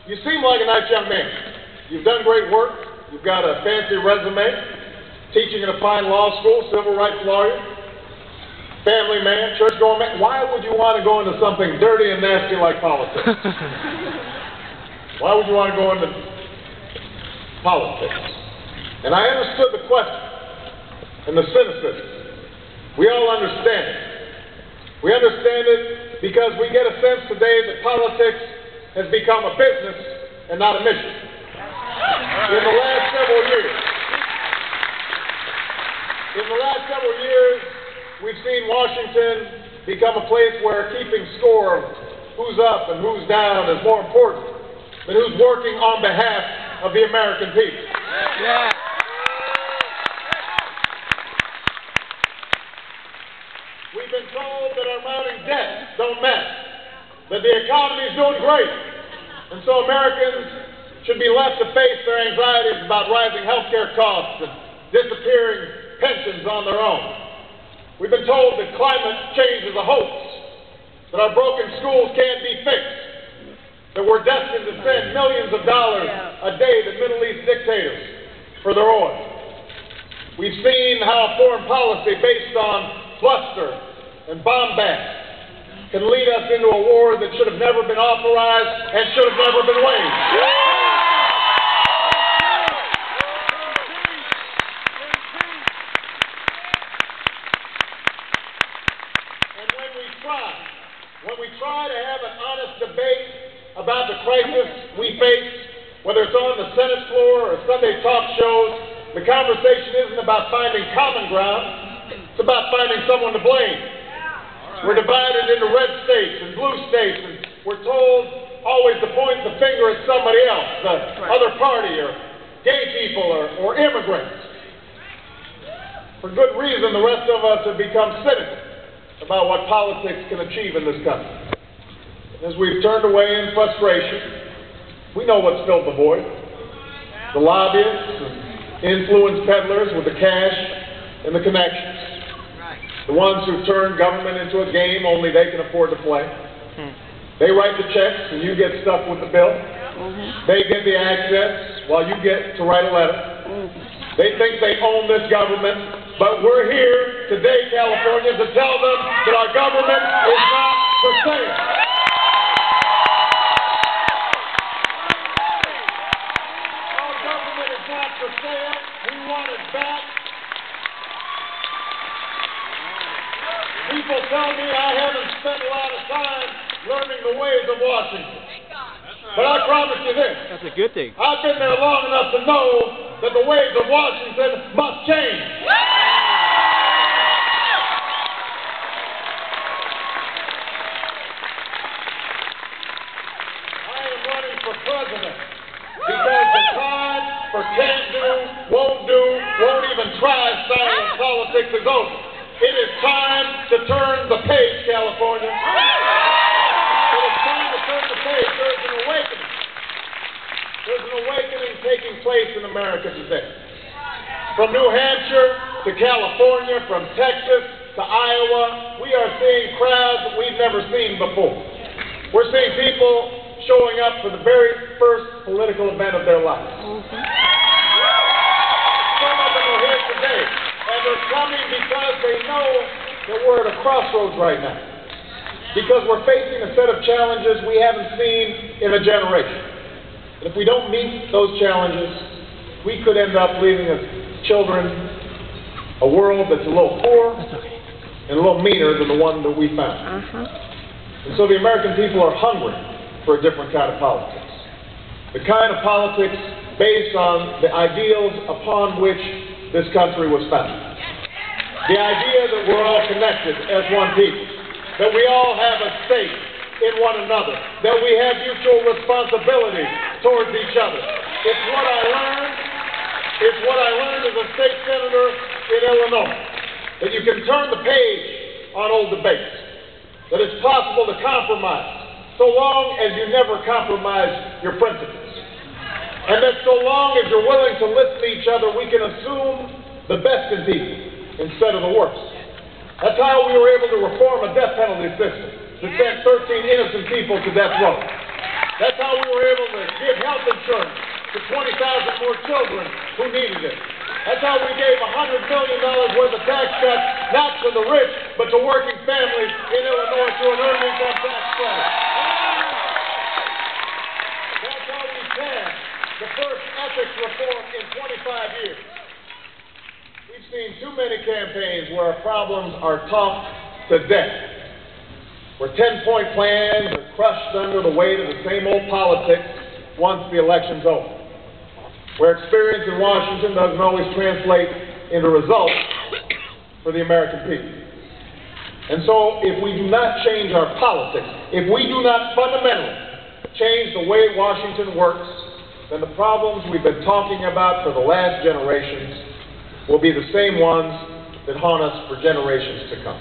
you seem like a nice young man. You've done great work. You've got a fancy resume, teaching in a fine law school, civil rights lawyer, family man, church-going man. Why would you want to go into something dirty and nasty like politics? Why would you want to go into politics? And I understood the question and the cynicism. We all understand it. We understand it because we get a sense today that politics has become a business and not a mission. In the last several years, we've seen Washington become a place where keeping score of who's up and who's down is more important than who's working on behalf of the American people. Yeah. We've been told that our mounting debts don't matter, that the economy is doing great, and so Americans should be left to face their anxieties about rising health care costs and disappearing pensions on their own. We've been told that climate change is a hoax, that our broken schools can't be fixed, that we're destined to send millions of dollars a day to Middle East dictators for their oil. We've seen how foreign policy based on bluster and bombast can lead us into a war that should have never been authorized and should have never been waged. When we try to have an honest debate about the crisis we face, whether it's on the Senate floor or Sunday talk shows, the conversation isn't about finding common ground, it's about finding someone to blame. We're divided into red states and blue states, and we're told always to point the finger at somebody else, the other party, or gay people, or immigrants. For good reason, the rest of us have become cynical about what politics can achieve in this country. As we've turned away in frustration, we know what's filled the void. The lobbyists and influence peddlers with the cash and the connections. The ones who turn government into a game only they can afford to play. They write the checks and you get stuck with the bill. They get the access while you get to write a letter. They think they own this government, but we're here today, California, to tell them that our government is not for sale. Our government is not for sale. We want it back. People tell me I haven't spent a lot of time learning the ways of Washington. But I promise you this. That's a good thing. I've been there long enough to know that the ways of Washington must change. I am running for president because the time for can't do, won't even try style of politics is over. It is time to turn the page, California. It is time to turn the page. There's an awakening. There's an awakening taking place in America today. From New Hampshire to California, from Texas to Iowa, we are seeing crowds that we've never seen before. We're seeing people showing up for the very first political event of their lives. Some of them are here today, and they're coming because they know that we're at a crossroads right now. Because we're facing a set of challenges we haven't seen in a generation. And if we don't meet those challenges, we could end up leaving as children a world that's a little poorer and a little meaner than the one that we found. And so the American people are hungry for a different kind of politics. The kind of politics based on the ideals upon which this country was founded. The idea that we're all connected as one people, that we all have a stake in one another, that we have mutual responsibility towards each other. It's what I learned as a state senator in Illinois, that you can turn the page on old debates, that it's possible to compromise, so long as you never compromise your principles, and that so long as you're willing to listen to each other, we can assume the best in people instead of the worst. That's how we were able to reform a death penalty system that sent 13 innocent people to death row. That's how we were able to give health insurance to 20,000 more children who needed it. That's how we gave $100 million worth of tax cuts, not to the rich, but to working families in Illinois through an earned income tax credit. That's how we passed the first ethics reform in 25 years. We've seen too many campaigns where our problems are talked to death, where 10-point plans are crushed under the weight of the same old politics once the election's over, where experience in Washington doesn't always translate into results for the American people. And so if we do not change our politics, if we do not fundamentally change the way Washington works, then the problems we've been talking about for the last generations will be the same ones that haunt us for generations to come.